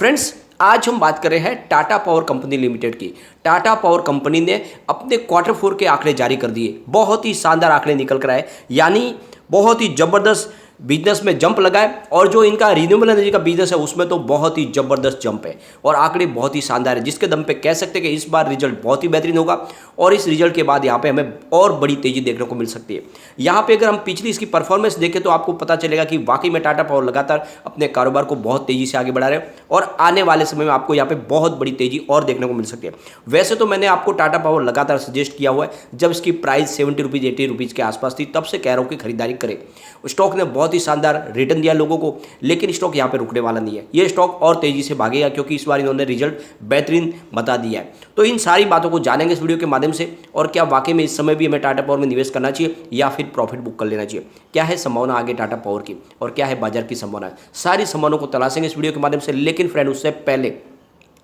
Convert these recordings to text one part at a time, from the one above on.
Friends, आज हम बात कर रहे हैं टाटा पावर कंपनी लिमिटेड की। टाटा पावर कंपनी ने अपने क्वार्टर 4 के आंकड़े जारी कर दिए। बहुत ही शानदार आंकड़े निकल कर आए, यानी बहुत ही ज़बरदस्त बिजनेस में जंप लगा है। और जो इनका रिन्यूएबल एनर्जी का बिजनेस है उसमें तो बहुत ही ज़बरदस्त जंप है और आंकड़े बहुत ही शानदार है, जिसके दम पे कह सकते हैं कि इस बार रिजल्ट बहुत ही बेहतरीन होगा। और इस रिजल्ट के बाद यहाँ पे हमें और बड़ी तेज़ी देखने को मिल सकती है। यहाँ पे अगर हम पिछली इसकी परफॉर्मेंस देखें तो आपको पता चलेगा कि वाकई में टाटा पावर लगातार अपने कारोबार को बहुत तेज़ी से आगे बढ़ा रहे हैं और आने वाले समय में आपको यहाँ पे बहुत बड़ी तेज़ी और देखने को मिल सकती है। वैसे तो मैंने आपको टाटा पावर लगातार सजेस्ट किया हुआ है, जब इसकी प्राइस 70 रुपीज़ 80 रुपीज़ के आसपास थी तब से कह रहा हूँ कि खरीदारी करें। स्टॉक ने बहुत ही शानदार रिटर्न दिया लोगों को, लेकिन स्टॉक यहाँ पे रुकने वाला नहीं है। ये स्टॉक और तेज़ी से भागेगा क्योंकि इस बार इन्होंने रिजल्ट बेहतरीन बता दिया है। तो इन सारी बातों को जानेंगे इस वीडियो के माध्यम से, और क्या वाकई में इस समय भी हमें टाटा पावर में निवेश करना चाहिए या फिर प्रॉफिट बुक कर लेना चाहिए, क्या है संभावना आगे टाटा पावर की और क्या है बाजार की संभावना। सारी संभावनाओं को तलाशेंगे इस वीडियो के माध्यम से। लेकिन फ्रेंड, उससे पहले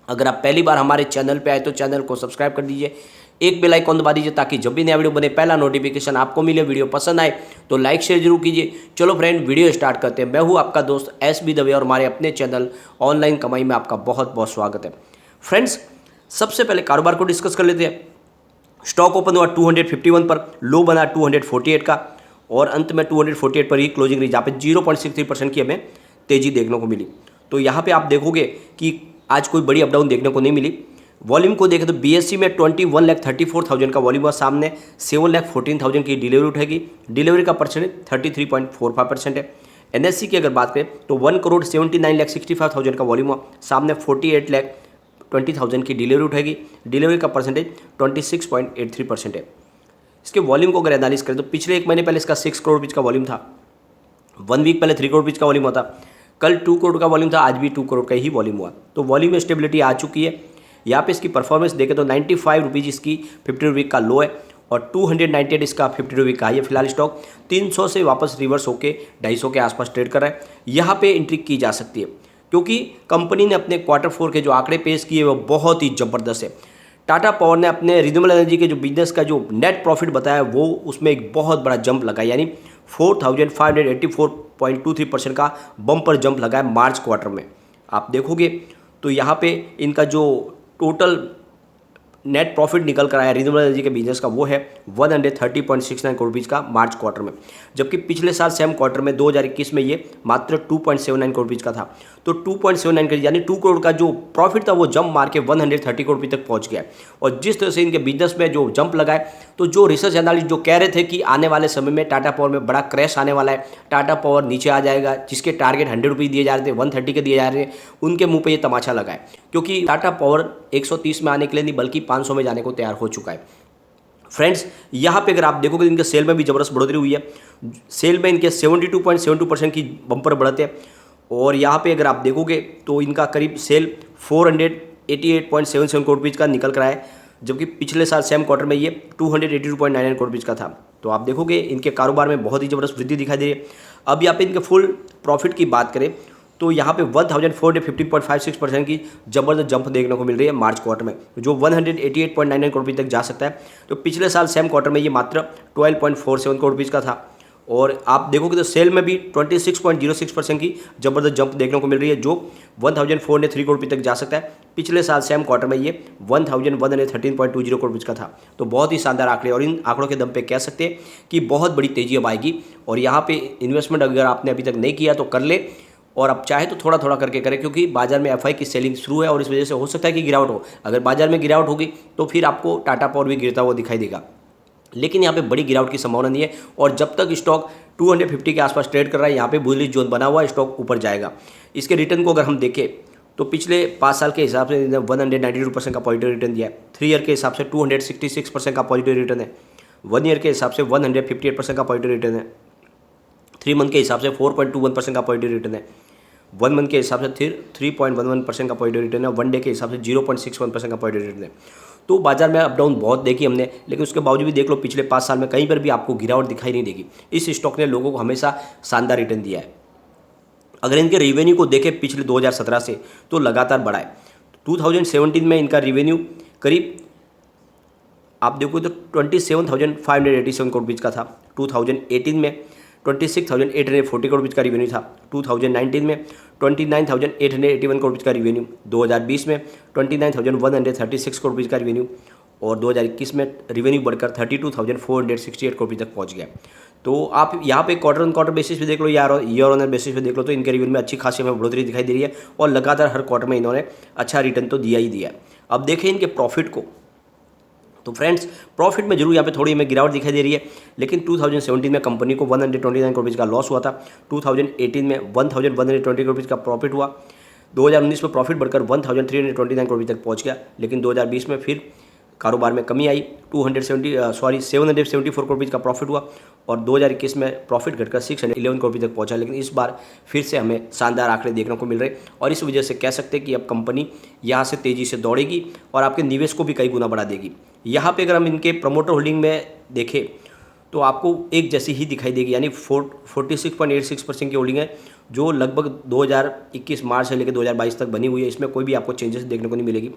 अगर आप पहली बार हमारे चैनल पे आए तो चैनल को सब्सक्राइब कर दीजिए, एक बेल आइकन दबा दीजिए ताकि जब भी नया वीडियो बने पहला नोटिफिकेशन आपको मिले। वीडियो पसंद आए तो लाइक शेयर जरूर कीजिए। चलो फ्रेंड, वीडियो स्टार्ट करते हैं। मैं हूँ आपका दोस्त SB दवे और हमारे अपने चैनल ऑनलाइन कमाई में आपका बहुत बहुत स्वागत है। फ्रेंड्स, सबसे पहले कारोबार को डिस्कस कर लेते हैं। स्टॉक ओपन हुआ 251 पर, लो बना 248 का और अंत में 248 पर ही क्लोजिंग रही, जहाँ पे 0.63% की हमें तेजी देखने को मिली। तो यहाँ पे आप देखोगे कि आज कोई बड़ी अपडाउन देखने को नहीं मिली। वॉल्यूम को देखें तो BSE में 21,34,000 का वॉल्यूम हुआ, सामने 7,14,000 की डिलीवरी उठेगी। डिलीवरी का परसेंटेज 33.45% है। NSE की अगर बात करें तो 1,79,65,000 का वॉल्यूम हुआ, सामने 48,20,000 की डिलीवरी उठेगी। डिलीवरी का परसेंटेज 26.83% है। इसके वॉल्यूम को अगर एनालिस करें तो पिछले एक महीने पहले इसका 6 करोड़ रुपये का वॉल्यूम था, 1 वीक पहले 3 करोड़ रुपये का वॉल्यूम हुआ था, कल 2 करोड़ का वॉल्यूम था, आज भी 2 करोड़ का ही वॉल्यूम हुआ। तो वॉल्यूम में स्टेबिलिटी आ चुकी है। यहाँ पे इसकी परफॉर्मेंस देखें तो 95 रुपीज़ इसकी 50 वीक का लो है और 298 इसका 50 वीक का हाई है। फिलहाल स्टॉक 300 से वापस रिवर्स होकर 250 के आसपास ट्रेड कर रहा है। यहाँ पे एंट्री की जा सकती है क्योंकि कंपनी ने अपने क्वार्टर 4 के जो आंकड़े पेश किए वो बहुत ही ज़बरदस्त है। टाटा पावर ने अपने रिन्यूएबल एनर्जी के जो बिजनेस का जो नेट प्रॉफिट बताया वो उसमें एक बहुत बड़ा जंप लगा, यानी 4,584.23% का बम्पर जंप लगा है मार्च क्वार्टर में। आप देखोगे तो यहाँ पे इनका जो टोटल नेट प्रॉफिट निकल कर आया रिन्यूएबल एनर्जी के बिजनेस का वो है 130.69 करोड़ रुपीज़ का मार्च क्वार्टर में, जबकि पिछले साल सेम क्वार्टर में 2021 में ये मात्र 2.79 करोड़ रुपीज़ का था। तो 2.79 करोड़ यानी 2 करोड़ का जो प्रॉफिट था वो जंप मार के 130 करोड़ रुपये तक पहुंच गया। और जिस तरह से इनके बिजनेस में जो जंप लगा है, तो जो रिसर्च एनालिस्ट जो कह रहे थे कि आने वाले समय में टाटा पावर में बड़ा क्रैश आने वाला है, टाटा पावर नीचे आ जाएगा, जिसके टारगेट 100 रुपीज़ दिए जा रहे थे 130 के दिए जा रहे हैं, उनके मुंह पे ये तमाचा लगा है। क्योंकि टाटा पावर 130 में आने के लिए नहीं बल्कि 500 में जाने को तैयार हो चुका है। फ्रेंड्स, यहाँ पे अगर आप देखोगे इनके सेल में भी जबरदस्त बढ़ोतरी हुई है। सेल में इनके 72.72% की बम्पर बढ़त है। और यहाँ पे अगर आप देखोगे तो इनका करीब सेल 488.77 करोड़ रुपीज़ का निकल कर आया है, जबकि पिछले साल सेम क्वार्टर में ये 282.99 करोड़ रुपीज़ का था। तो आप देखोगे इनके कारोबार में बहुत ही जबरदस्त वृद्धि दिखाई दे रही है। अब यहाँ पे इनके फुल प्रॉफिट की बात करें तो यहाँ पे 1,450.56% की जबरदस्त जंप देखने को मिल रही है मार्च क्वार्टर में, जो 188.99 करोड़ रुपये तक जा सकता है। तो पिछले साल सेम क्वार्टर में ये मात्र 12.47 करोड़ रुपीज़ का था। और आप देखोगे तो सेल में भी 26.06% की जबरदस्त जंप देखने को मिल रही है, जो 1,403 करोड़ रुपये तक जा सकता है। पिछले साल सेम क्वार्टर में ये 1,113.20 करोड़ रुपये का था। तो बहुत ही शानदार आंकड़े, और इन आंकड़ों के दम पे कह सकते हैं कि बहुत बड़ी तेजी अब आएगी। और यहाँ पे इन्वेस्टमेंट अगर आपने अभी तक नहीं किया तो कर ले, और अब चाहे तो थोड़ा थोड़ा करके करें, क्योंकि बाजार में FI की सेलिंग शुरू है और इस वजह से हो सकता है कि गिरावट हो। अगर बाजार में गिरावट होगी तो फिर आपको टाटा पावर भी गिरता हुआ दिखाई देगा, लेकिन यहाँ पे बड़ी गिरावट की संभावना नहीं है। और जब तक स्टॉक 250 के आसपास ट्रेड कर रहा है, यहाँ पे बुलिश जोन बना हुआ है, स्टॉक ऊपर जाएगा। इसके रिटर्न को अगर हम देखें तो पिछले 5 साल के हिसाब से 192% का पॉजिटिव रिटर्न दिया है। 3 ईयर के हिसाब से 266% का पॉजिटिव रिटर्न है। 1 ईयर के हिसाब से 158% का पॉजिटिव रिटर्न है। 3 मंथ के हिसाब से 4.21% का पॉजिटिव रिटर्न है। 1 मंथ के हिसाब से 3.11% का पॉजिटिव रिटर्न है। 1 डे के हिसाब से 0.61% का पॉजिटिव रिटर्न है। तो बाजार में अपडाउन बहुत देखी हमने, लेकिन उसके बावजूद भी देख लो पिछले 5 साल में कहीं पर भी आपको गिरावट दिखाई नहीं देगी। इस स्टॉक ने लोगों को हमेशा शानदार रिटर्न दिया है। अगर इनके रेवेन्यू को देखें पिछले 2017 से तो लगातार बढ़ा है। 2017 में इनका रेवेन्यू करीब आप देखो तो 27,587 करोड़ रुपीज़ का था। 2018 में 26,840 करोड़ रुपये का रिवेन्यू था। 2019 में 29,881 करोड़ रुपये का रिवेन्यू, 2020 में 29,136 करोड़ रुपये का रिवेन्यू और 2021 में रिवेन्यू बढ़कर 32,468 करोड़ रुपये तक पहुंच गया। तो आप यहाँ पे क्वार्टर ऑन क्वार्टर बेसिस पे देख लो या ईयर ऑन ईयर बेसिस पे देख लो तो इनके रिवेन्यू में अच्छी खासी हमें बढ़ोतरी दिखाई दे रही है और लगातार हर क्वार्टर में इन्होंने अच्छा रिटर्न तो दिया ही दिया। अब देखें इनके प्रॉफिट को, तो फ्रेंड्स प्रॉफिट में जरूर यहाँ पे थोड़ी हमें गिरावट दिखाई दे रही है, लेकिन 2017 में कंपनी को 129 करोड़ का लॉस हुआ था। 2018 में 1120 करोड़ का प्रॉफिट हुआ। 2019 में प्रॉफिट बढ़कर 1329 करोड़ तक पहुँच गया, लेकिन 2020 में फिर कारोबार में कमी आई। 774 करोड़ का प्रॉफिट हुआ और 2021 में प्रॉफिट घटकर 611 करोड़ तक पहुंचा, लेकिन इस बार फिर से हमें शानदार आंकड़े देखने को मिल रहे और इस वजह से कह सकते हैं कि अब कंपनी यहाँ से तेज़ी से दौड़ेगी और आपके निवेश को भी कई गुना बढ़ा देगी। यहाँ पे अगर हम इनके प्रमोटर होल्डिंग में देखें तो आपको एक जैसी ही दिखाई देगी, यानी 46.86% की होल्डिंग है जो लगभग 2021 मार्च से लेकर 2022 तक बनी हुई है। इसमें कोई भी आपको चेंजेस देखने को नहीं मिलेगी।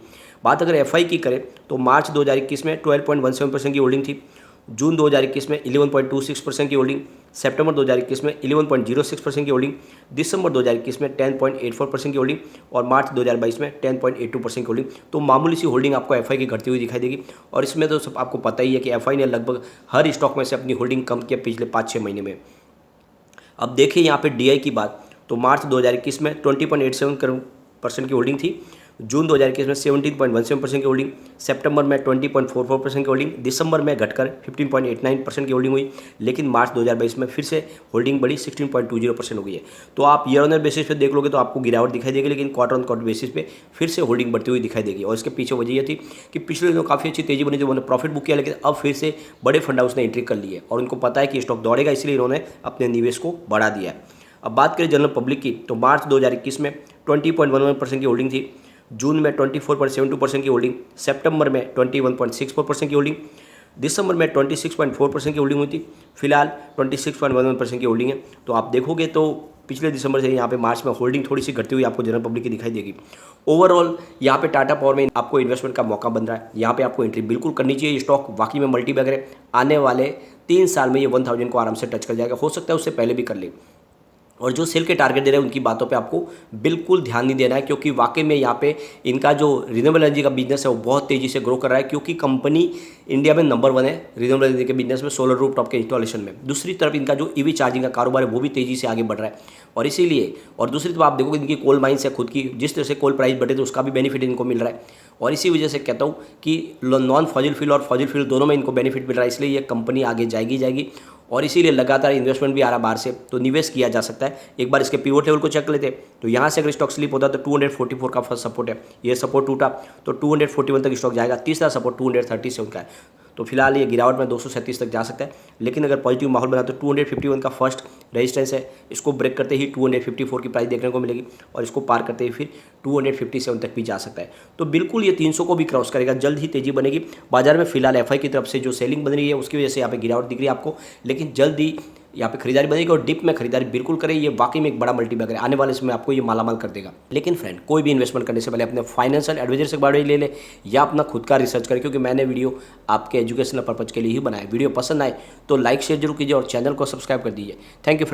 बात अगर एफआई की करें तो मार्च 2021 में 12.17% की होल्डिंग थी, जून 2021 में 11.26% की होल्डिंग, सितंबर 2021 में 11.06% की होल्डिंग, दिसंबर 2021 में 10.84% की होल्डिंग और मार्च 2022 में 10.82% की होल्डिंग। तो मामूली सी होल्डिंग आपको एफआई की घटती हुई दिखाई देगी और इसमें तो सब आपको पता ही है कि एफआई ने लगभग हर स्टॉक में से अपनी होल्डिंग कम किया पिछले 5-6 महीने में। अब देखिए यहाँ पे डीआई की बात, तो मार्च 2021 में 20.87% की होल्डिंग थी, जून 2021 में 17.17% की होल्डिंग, सितंबर में 20.44% की होल्डिंग, दिसंबर में घटकर 15.89% की होल्डिंग हुई, लेकिन मार्च 2022 में फिर से होल्डिंग बढ़ी 16.20% हो गई है। तो आप ईयर ऑन ईयर बेसिस पे देख लोगे तो आपको गिरावट दिखाई देगी, लेकिन क्वार्टर ऑन क्वार्टर बेसिस पे फिर से होल्डिंग बढ़ती हुई दिखाई देगी और इसके पीछे वजह यह थी कि पिछले दिनों काफ़ी अच्छी तेजी बनी थी, उन्होंने प्रॉफिट बुक किया, लेकिन अब फिर से बड़े फंड हाउस ने एंट्री कर ली है और उनको पता है कि स्टॉक दौड़ेगा, इसलिए इन्होंने अपने निवेश को बढ़ा दिया है। अब बात करें जनरल पब्लिक की, तो मार्च 2021 में 20.11% की होल्डिंग थी, जून में 24.72% की होल्डिंग, सितंबर में 21.64% की होल्डिंग, दिसंबर में 26.4% की होल्डिंग हुई थी, फिलहाल 26.11% की होल्डिंग है। तो आप देखोगे तो पिछले दिसंबर से यहाँ पे मार्च में होल्डिंग थोड़ी सी घटती हुई आपको जनरल पब्लिक की दिखाई देगी। ओवरऑल यहाँ पे टाटा पावर में आपको इन्वेस्टमेंट का मौका बन रहा है, यहाँ पे आपको एंट्री बिल्कुल करनी चाहिए। ये स्टॉक वाकई में मल्टी बैगर है, आने वाले 3 साल में ये 1000 को आराम से टच कर जाएगा, हो सकता है उससे पहले भी कर ले। और जो सेल के टारगेट दे रहे हैं उनकी बातों पे आपको बिल्कुल ध्यान नहीं देना है, क्योंकि वाकई में यहाँ पे इनका जो रिन्यूएबल एनर्जी का बिजनेस है वो बहुत तेज़ी से ग्रो कर रहा है, क्योंकि कंपनी इंडिया में नंबर 1 है रिन्यूएबल एनर्जी के बिजनेस में, सोलर रूफटॉप के इंस्टॉलेशन में। दूसरी तरफ इनका जो ईवी चार्जिंग का कारोबार है वो भी तेज़ी से आगे बढ़ रहा है और इसीलिए, और दूसरी तरफ आप देखोगे इनकी कोल माइंस है खुद की, जिस तरह से कोल प्राइस बढ़े तो उसका भी बेनिफिट इनको मिल रहा है और इसी वजह से कहता हूँ कि नॉन फॉजिल फ्यूल और फॉजिल फ्यूल दोनों में इनको बेनिफिट मिल रहा है, इसलिए ये कंपनी आगे जाएगी और इसीलिए लगातार इन्वेस्टमेंट भी आ रहा बाहर से, तो निवेश किया जा सकता है। एक बार इसके पिवट लेवल को चेक कर लेते तो यहाँ से अगर स्टॉक स्लिप होता तो 244 का फर्स्ट सपोर्ट है, ये सपोर्ट टूटा तो 241 तक स्टॉक जाएगा, तीसरा सपोर्ट 237 का है। तो फिलहाल ये गिरावट में 237 तक जा सकता है, लेकिन अगर पॉजिटिव माहौल बना तो 251 का फर्स्ट रेजिस्टेंस है, इसको ब्रेक करते ही 254 की प्राइस देखने को मिलेगी और इसको पार करते ही फिर 257 तक भी जा सकता है। तो बिल्कुल ये 300 को भी क्रॉस करेगा, जल्द ही तेजी बनेगी बाजार में। फिलहाल एफआई की तरफ से जो सेलिंग बन रही है उसकी वजह से यहाँ पे गिरावट दिख रही है आपको, लेकिन जल्द ही यहाँ पे खरीदारी बनेगी और डिप में खरीदारी बिल्कुल करें। ये वाकई में एक बड़ा मल्टीबैगर है, आने वाले समय आपको ये मालामाल कर देगा। लेकिन फ्रेंड, कोई भी इन्वेस्टमेंट करने से पहले अपने फाइनेंशियल एडवाइजर से बारे में ले ले या अपना खुद का रिसर्च करें, क्योंकि मैंने वीडियो आपके एजुकेशनल पर्पज के लिए ही बनाया। वीडियो पसंद आए तो लाइक शेयर जरूर कीजिए और चैनल को सब्सक्राइब कर दीजिए। Thank you friend.